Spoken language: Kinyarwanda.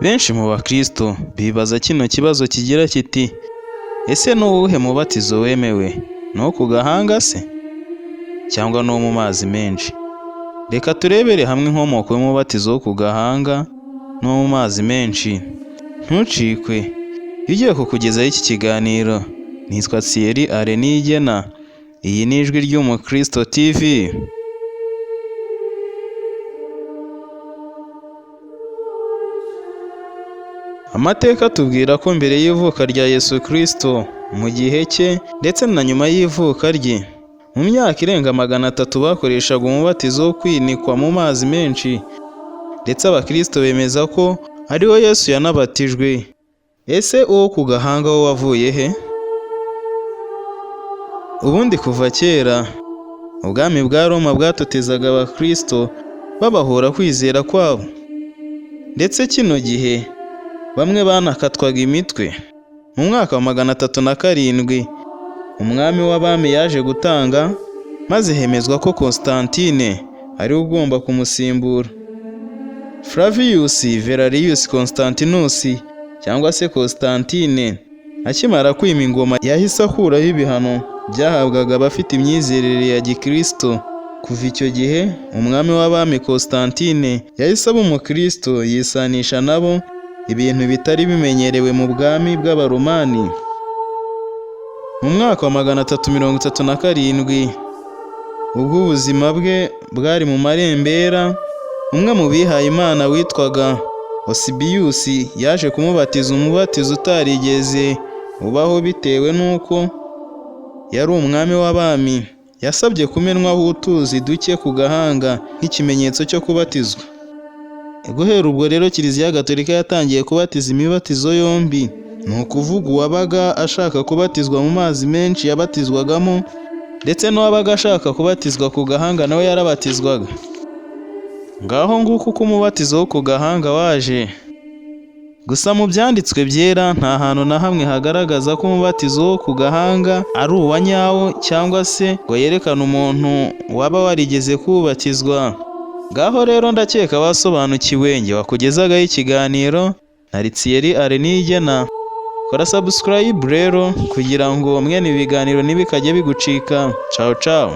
Benshi mu bakristo bibaza kino kibazo kigira kiti: ese ni uwuhe mubatizo wemewe? Ni uwo ku gahanga se? Cyangwa ni uwo mu mazi menshi? Reka turebere hamwe inkomoko y'umubatizo wo ku gahanga n'uwo mu mazi menshi. Ntucikwe, iyo ugiye kukugezaho iki kiganiro nitwa Thierry Arenigena. Iyi ni ijwi ry'Umukristo TV. Amateka atubwira ko mbere y'ivuka rya Yesu Kristo, mu gihe cye ndetse na nyuma y'ivuka rye, mu myaka irenga 300 bakoreshaga umubatizo wo kwinikwa mu mazi menshi, ndetse abakristo bemeza ko ariho Yesu yanabatijwe. Ese uwo ku gahanga wo wavuye he? Ubundi kuva kera, ubwami bwa Roma bwatotezaga abakristo babahora kwizera kwabo, ndetse kino gihe bamwe banakatwaga imitwe. Mu mwaka wa 307 umwami w'abami yaje gutanga, maze hemezwa ko Constantine ari ugomba kumusimbura. Flavius Valerius Constantinus cyangwa se Constantine akimara kwima ingoma yahise akuraho ibihano byahabwaga abafite imyizerere ya Gikristo. Kuva icyo gihe umwami w'abami Constantine yahise aba umukristo, yisanisha nabo, ibintu bitari bimenyerewe mu bwami bw'Abaromani. Mu mwaka wa 337 ubwo ubuzima bwe bwari mu marembera, umwe mu bihaye Imana witwaga Eusebius yaje kumubatiza umubatizo utarigeze ubaho bitewe n'uko yari umwami w'abami. Yasabye kumenwaho utuzi duke ku gahanga nk'ikimenyetso cyo kubatizwa. Guhera ubwo rero Kiliziya Gatolika yatangiye kubatiza imibatizo yombi. Ni ukuvuga uwabaga ashaka kubatizwa mu mazi menshi yabatizwagamo, ndetse n'uwabaga ashaka kubatizwa ku gahanga nawe yarabatizwaga. Ngaho nguko uko umubatizo wo ku gahanga waje. Gusa mu byanditswe byera nta hantu na hamwe hagaragaza ko umubatizo wo ku gahanga ari uwa nyawo, cyangwa se ngo yerekane umuntu waba warigeze kubatizwa. Ngaho rero ndakeka wasobanukiwe. Njye wakugezagaho ikiganiro nari Thierry Arenigena. Kora subscribe rero kugira ngo mwene ibiganiro ntibikajye bigucika. Ciao ciao.